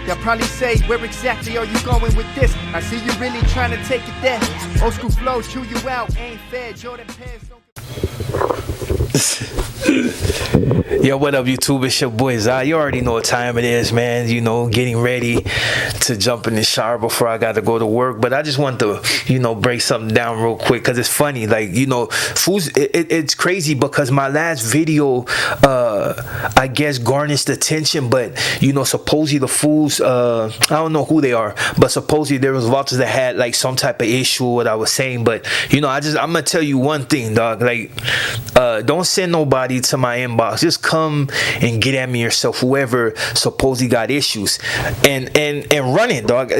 They'll probably say, where exactly are you going with this? I see you really trying to take it there. Old school flow, chew you out, ain't fair. Jordan pants don't... Yo, what up, YouTube? It's your boy is.I. You already know what time it is, man. You know, getting ready to jump in the shower before I got to go to work. But I just want to, break something down real quick because it's funny. Like, foods, it's crazy because my last video, I guess, garnished attention. But, supposedly the fools, I don't know who they are, but supposedly there was vultures that had like some type of issue with what I was saying. But, I'm going to tell you one thing, dog. Like, don't send nobody to my inbox. Just come and get at me yourself, whoever supposedly got issues, and run it, dog.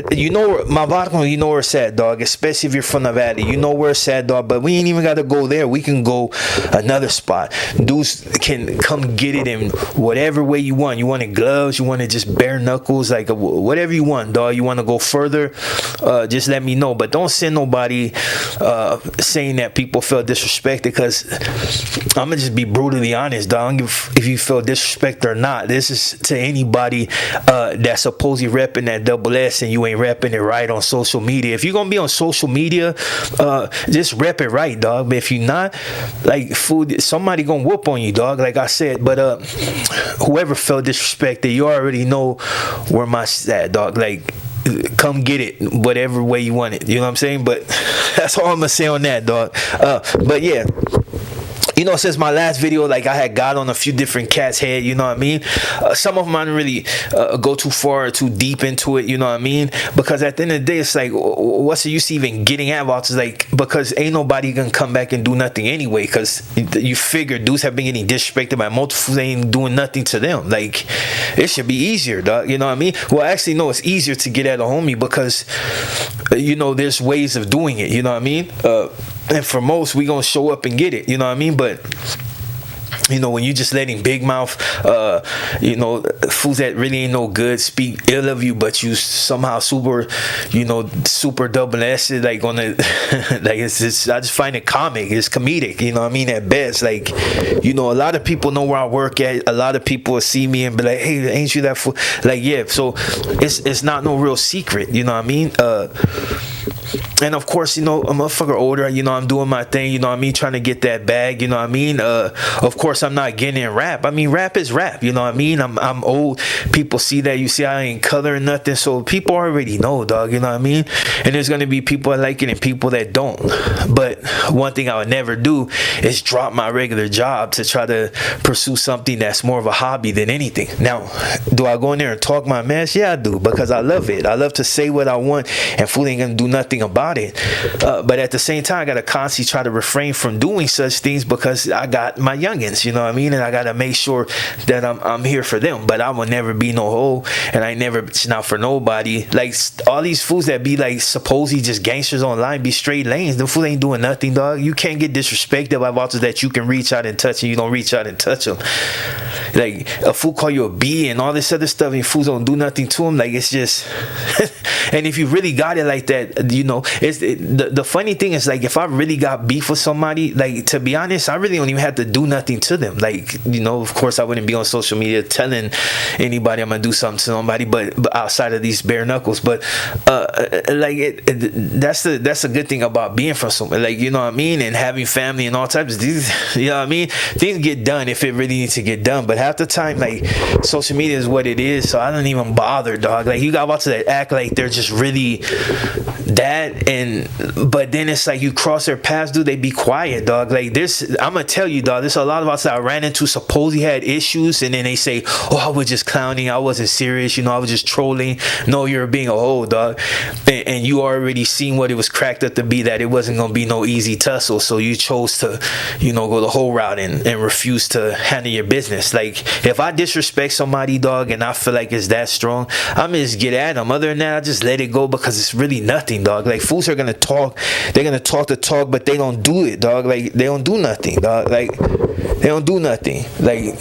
My vodka, where it's at, dog. Especially if you're from the valley, where it's at, dog. But we ain't even got to go there. We can go another spot. Dudes can come get it in whatever way you want. You want it gloves, you want it just bare knuckles, like whatever you want, dog. You want to go further, just let me know. But don't send nobody saying that people felt disrespected, because I'm gonna just be brutally honest, dog. I don't give if you feel disrespected or not. This is to anybody that's supposedly repping that double S and you ain't repping it right on social media. If you're gonna be on social media, just rep it right, dog. But if you're not, like, somebody gonna whoop on you, dog, like I said. But whoever felt disrespected, you already know where my at, dog. Like, come get it whatever way you want it, you know what I'm saying? But that's all I'm gonna say on that, dog. But yeah, since my last video, like, I had got on a few different cats' head, you know what I mean? Some of them I didn't really go too far or too deep into it, you know what I mean? Because at the end of the day, it's like, what's the use even getting at about it? Like, because ain't nobody gonna come back and do nothing anyway, because you figure dudes have been getting disrespected by multiple, they ain't doing nothing to them. Like, it should be easier, dog, you know what I mean? Well, actually, no, it's easier to get at a homie because, there's ways of doing it, you know what I mean? And for most, we gonna show up and get it, you know what I mean? But when you just letting big mouth, fools that really ain't no good speak ill of you, but you somehow super double S it, like, on the like, it's just, I just find it comic. It's comedic, you know what I mean, at best. Like, a lot of people know where I work at. A lot of people will see me and be like, hey, ain't you that fool? Like, yeah, so it's not no real secret, you know what I mean? And of course, a motherfucker older, I'm doing my thing, you know what I mean, trying to get that bag, you know what I mean? Of course, I'm not getting in rap. I mean, rap is rap, you know what I mean? I'm old. People see that. You see, I ain't coloring nothing, so people already know, dog, you know what I mean? And there's gonna be people that like it and people that don't. But one thing I would never do is drop my regular job to try to pursue something that's more of a hobby than anything. Now, do I go in there and talk my mess? Yeah, I do, because I love it. I love to say what I want, and fool ain't gonna do nothing about it. But at the same time, I gotta constantly try to refrain from doing such things because I got my youngins, you know what I mean, and I gotta make sure that I'm here for them. But I will never be no hoe, and I never bitching out for nobody. Like, all these fools that be like supposedly just gangsters online be straight lanes. The fool ain't doing nothing, dog. You can't get disrespected by vultures that you can reach out and touch, and you don't reach out and touch them. Like, a fool call you a B and all this other stuff, and fools don't do nothing to him. Like, it's just and if you really got it like that, it's the funny thing is, like, if I really got beef with somebody, like, to be honest, I really don't even have to do nothing to them. Like, of course I wouldn't be on social media telling anybody I'm gonna do something to somebody, but outside of these bare knuckles. But that's the good thing about being from somewhere, like, you know what I mean, and having family and all types of things, you know what I mean? Things get done if it really needs to get done, but half the time, like, social media is what it is, so I don't even bother, dog. Like, you got about to act like they're just really that, but then it's like you cross their paths, dude, they be quiet, dog. Like, this, I'm gonna tell you, dog, there's a lot of us that I ran into supposedly had issues, and then they say, oh, I was just clowning, I wasn't serious, I was just trolling. No, you're being a hoe, dog, and you already seen what it was cracked up to be, that it wasn't gonna be no easy tussle, so you chose to go the whole route and refuse to handle your business. Like, if I disrespect somebody, dog, and I feel like it's that strong, I'm gonna just get at them. Other than that, I just let it go, because it's really nothing, dog. Like, fools are gonna talk, they're gonna talk the talk, but they don't do it, dog. Like, they don't do nothing, dog. Like, they don't do nothing. Like,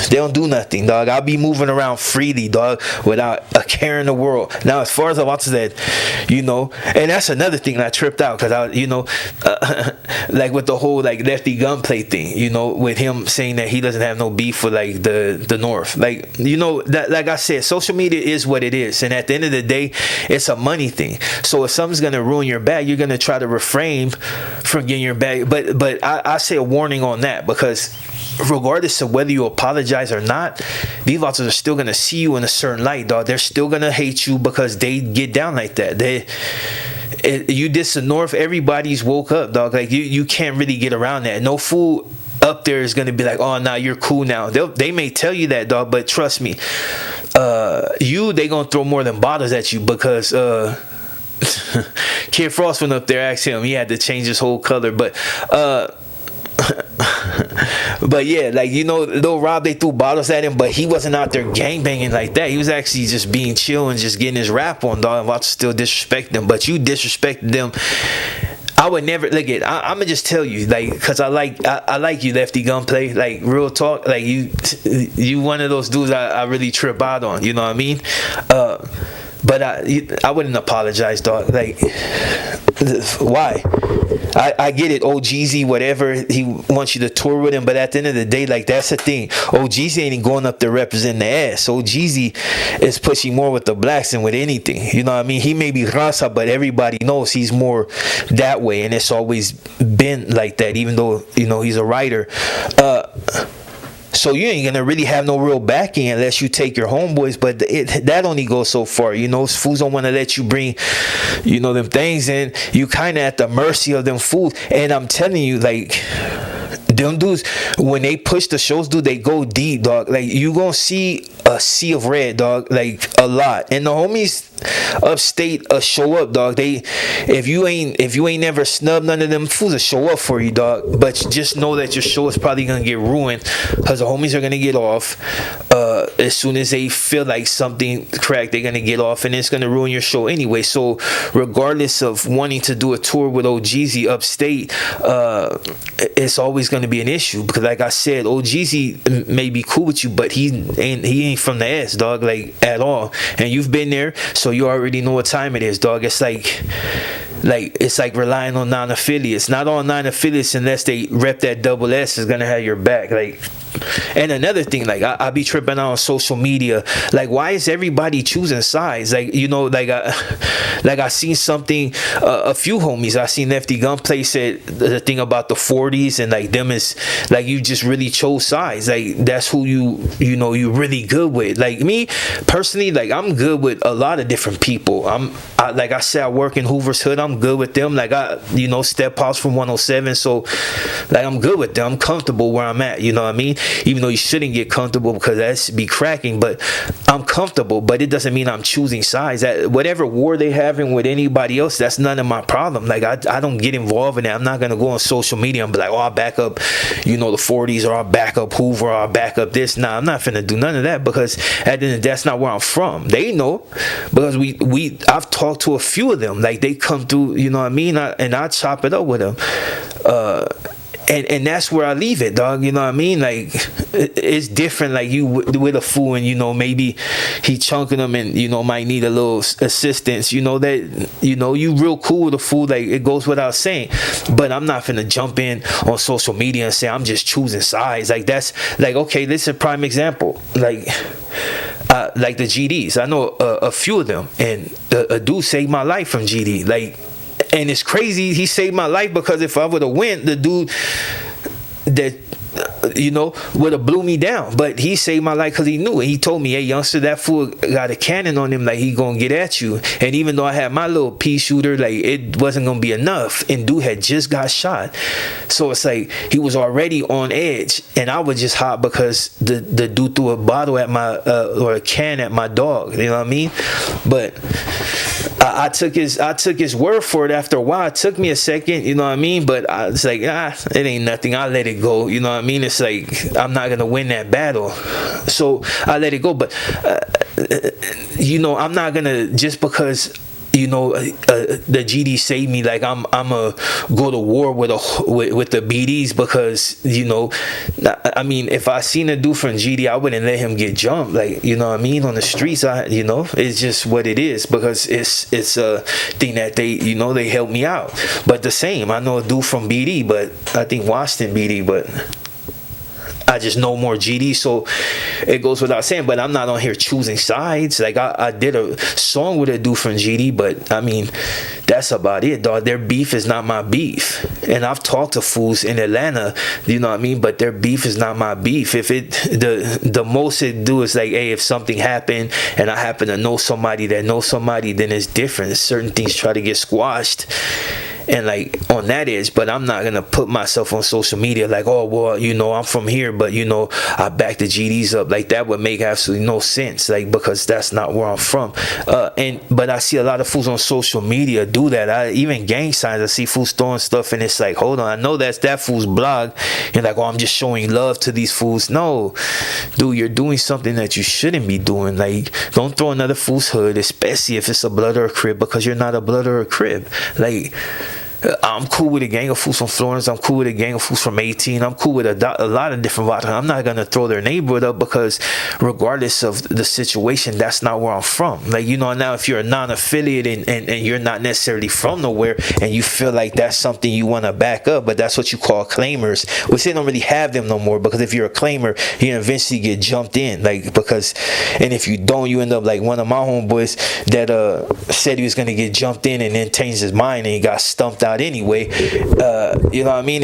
They don't do nothing, dog. I'll be moving around freely, dog, without a care in the world. Now, as far as I said, and that's another thing that I tripped out, because like with the whole like Lefty Gunplay thing, with him saying that he doesn't have no beef with like the North. Like, that, like I said, social media is what it is, and at the end of the day, it's a money thing. So if something's gonna ruin your bag, you're gonna try to refrain from getting your bag. But I say a warning on that, because regardless of whether you apologize or not, these officers are still gonna see you in a certain light, dog. They're still gonna hate you because they get down like that. You diss the North, everybody's woke up, dog. Like you can't really get around that. No fool up there is gonna be like, oh, now you're cool now. They may tell you that, dog, but trust me, they gonna throw more than bottles at you, because Kid Frost went up there, asked him, he had to change his whole color, but but yeah, like, Lil Rob, they threw bottles at him, but he wasn't out there gangbanging like that. He was actually just being chill and just getting his rap on, dog, and about to still disrespect them. But you disrespected them. I would never look at. I'm gonna just tell you, like, cause I like you, Lefty Gunplay. Like, real talk, like you one of those dudes I really trip out on. You know what I mean? But I wouldn't apologize, dog. Like, why? I get it, OGZ, whatever, he wants you to tour with him, but at the end of the day, like, that's the thing. OGZ ain't going up there representing the ass. OGZ is pushing more with the blacks than with anything. You know what I mean? He may be raza, but everybody knows he's more that way, and it's always been like that, even though, he's a writer. So you ain't gonna really have no real backing unless you take your homeboys, but that only goes so far. Fools don't want to let you bring, them things in. You kind of at the mercy of them fools. And I'm telling you, like, them dudes, when they push the shows, dude, they go deep, dog. Like, you gonna see a sea of red, dog, like, a lot. And the homies upstate show up, dog. If you ain't never snubbed none of them fools, to show up for you, dog. But just know that your show is probably gonna get ruined, because the homies are gonna get off as soon as they feel like something cracked. They're gonna get off, and it's gonna ruin your show anyway. So regardless of wanting to do a tour with OGZ upstate, it's always gonna be an issue, because like I said, OGZ may be cool with you, but he ain't from the S, dog, like, at all. And you've been there, so you already know what time it is, dog. It's like relying on non-affiliates. Not all non-affiliates, unless they rep that double S, is gonna have your back. Like, and another thing, like, I be tripping out on social media. Like, why is everybody choosing sides? Like, I seen something, a few homies, I seen Lefty Gunplay said the thing about the 40s, and like, them is like, you just really chose sides. Like, that's who you really good with. Like, me personally, like, I'm good with a lot of different people. Like I said, I work in Hoover's Hood. I'm good with them. Like, step pops from 107. So, like, I'm good with them. I'm comfortable where I'm at. You know what I mean? Even though you shouldn't get comfortable, because that's be cracking. But I'm comfortable. But it doesn't mean I'm choosing sides. Whatever war they having with anybody else, that's none of my problem. Like, I don't get involved in that. I'm not gonna go on social media and be like, oh, I'll back up, the 40s, or I'll back up Hoover, or I'll back up this. Nah, I'm not finna do none of that, because at the end of the day, that's not where I'm from. They know, because I've talked to a few of them. Like, they come through, you know what I mean? And I chop it up with them. And that's where I leave it, dog. You know what I mean? Like, it's different. Like, you with a fool, and maybe he chunking them, and might need a little assistance. That you real cool with a fool. Like, it goes without saying. But I'm not finna jump in on social media and say I'm just choosing sides. Like, that's like, okay, this is a prime example. Like the GDs. I know a few of them, and a dude saved my life from GD. Like. And it's crazy, he saved my life, because if I would have went, the dude that would have blew me down. But he saved my life because he knew it. He told me, hey, youngster, that fool got a cannon on him, like, he gonna get at you. And even though I had my little pea shooter, like, it wasn't gonna be enough, and dude had just got shot. So it's like, he was already on edge, and I was just hot because the dude threw a bottle at my or a can at my dog. You know what I mean? But I took his word for it. After a while, it took me a second, you know what I mean? But it's like, it ain't nothing. I let it go, you know what I mean? It's like, I'm not gonna win that battle, so I let it go. But I'm not gonna, just because you know, the GD saved me. Like I'm a go to war with the BDs, because you know, I mean, if I seen a dude from GD, I wouldn't let him get jumped. Like, you know what I mean, on the streets. You know, it's just what it is, because it's a thing that they help me out. But the same, I know a dude from BD, but I think Washington BD, but I just know more GD, so it goes without saying. But I'm not on here choosing sides. Like I did a song with a dude from GD, but I mean, that's about it, dog. Their beef is not my beef, and I've talked to fools in Atlanta, you know what I mean. But their beef is not my beef. If the most it do is like, hey, if something happened and I happen to know somebody that knows somebody, then it's different. Certain things try to get squashed. And like on that edge, but I'm not gonna put myself on social media like, oh well, you know, I'm from here, but you know, I back the GDs up. Like that would make absolutely no sense, like, because that's not where I'm from. But I see a lot of fools on social media do that. Even gang signs, I see fools throwing stuff, and it's like, hold on, I know that's that fool's blog, and like, oh, I'm just showing love to these fools. No, dude, you're doing something that you shouldn't be doing. Like, don't throw another fool's hood, especially if it's a blood or a crib, because you're not a blood or a crib. Like, I'm cool with a gang of fools from Florence. I'm cool with a gang of fools from 18. I'm cool with a lot of different vodka. I'm not going to throw their neighborhood up, because regardless of the situation, that's not where I'm from. Like, you know, now if you're a non-affiliate and you're not necessarily from nowhere, and you feel like that's something you want to back up, but that's what you call claimers, which they don't really have them no more, because if you're a claimer, you eventually get jumped in. Like, and if you don't, you end up like one of my homeboys that said he was going to get jumped in and then changed his mind and he got stumped out anyway. You know what I mean?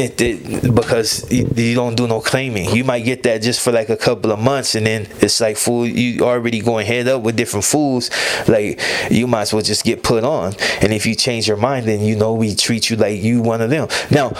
Because you don't do no claiming. You might get that just for like a couple of months, and then it's like, fool, you already going head up with different fools. Like, you might as well just get put on. And if you change your mind, then you know we treat you like you one of them. Now,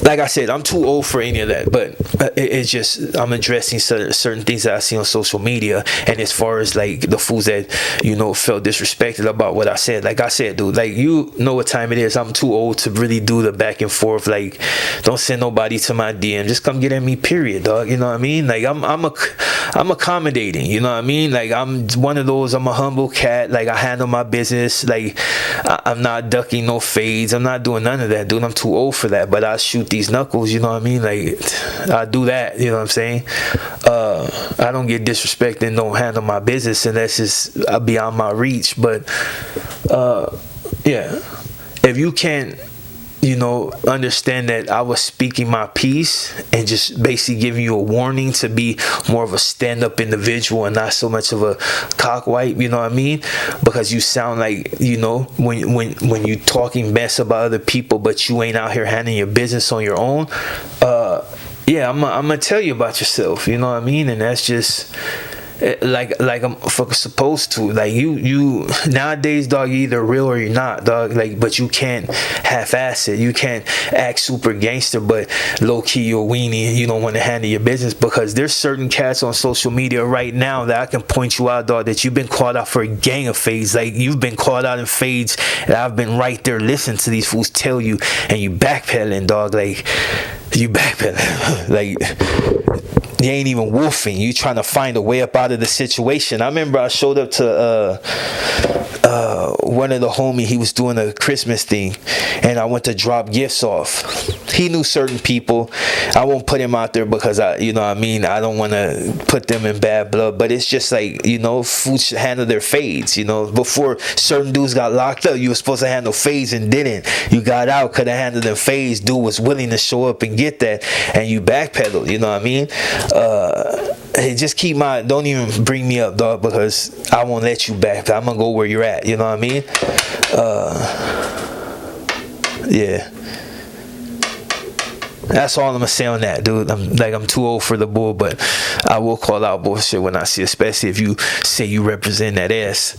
like I said, I'm too old for any of that, but it's just, I'm addressing certain things that I see on social media. And as far as like the fools that, you know, felt disrespected about what I said, like I said, dude, like, you know what time it is. I'm too old to really do the back and forth. Like, don't send nobody to my DM. Just come get at me, period, dog. You know what I mean? Like, I'm accommodating. You know what I mean? Like, I'm one of those. I'm a humble cat. Like, I handle my business. Like, I'm not ducking no fades. I'm not doing none of that, dude. I'm too old for that. But I shoot these knuckles. You know what I mean? Like, I do that. You know what I'm saying? I don't get disrespected and don't handle my business unless it's beyond my reach. But yeah. If you can't, you know, understand that I was speaking my piece and just basically giving you a warning to be more of a stand-up individual and not so much of a cockwipe, you know what I mean? Because you sound like, you know, when you talking mess about other people, but you ain't out here handling your business on your own, yeah, I'm gonna tell you about yourself, you know what I mean? And that's just like I'm fucking supposed to. Like, you nowadays, dog, you're either real or you're not, dog. Like, but you can't half-ass it. You can't act super gangster, but low-key you're a weenie and you don't want to handle your business, because there's certain cats on social media right now that I can point you out, dog, that you've been called out for a gang of fades. Like, you've been called out in fades, and I've been right there listening to these fools tell you, and you backpedaling, dog. Like, you backpedaling. Like, you ain't even wolfing. You trying to find a way up out of the situation. I remember I showed up to one of the homie. He was doing a Christmas thing, and I went to drop gifts off. He knew certain people. I won't put him out there because you know what I mean, I don't want to put them in bad blood. But it's just like, you know, fools should handle their fades. You know, before certain dudes got locked up, you were supposed to handle fades and didn't. You got out, could have handled them fades. Dude was willing to show up and get that, and you backpedal. You know what I mean? Hey, just keep don't even bring me up, dog, because I won't let you back. I'm gonna go where you're at. You know what I mean? Yeah. That's all I'm gonna say on that, dude. I'm too old for the bull, but I will call out bullshit when I see, especially if you say you represent that ass.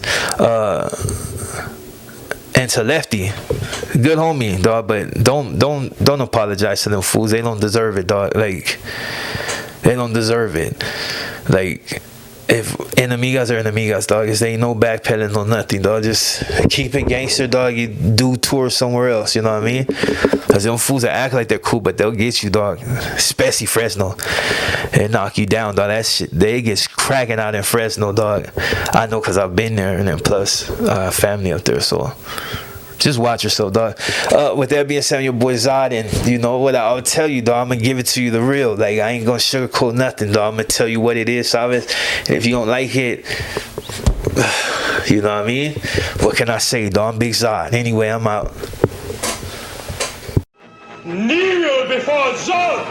And to Lefty, good homie, dog, but don't apologize to them fools. They don't deserve it, dog. Like, they don't deserve it. Like, if enemigas are enemigas, dog, there ain't no backpedaling, no nothing, dog. Just keep it gangster, dog. You do tour somewhere else, you know what I mean? Because them fools that act like they're cool, but they'll get you, dog. Especially Fresno. And knock you down, dog. That shit, they get cracking out in Fresno, dog. I know because I've been there, and then plus family up there, so just watch yourself, dog. With that being said, I'm your boy Zod, and you know what I'll tell you, dog. I'm gonna give it to you the real. Like, I ain't gonna sugarcoat nothing, dog. I'm gonna tell you what it is, Sabes. And if you don't like it, you know what I mean? What can I say, dog? I'm Big Zod. Anyway, I'm out. Kneel before Zod!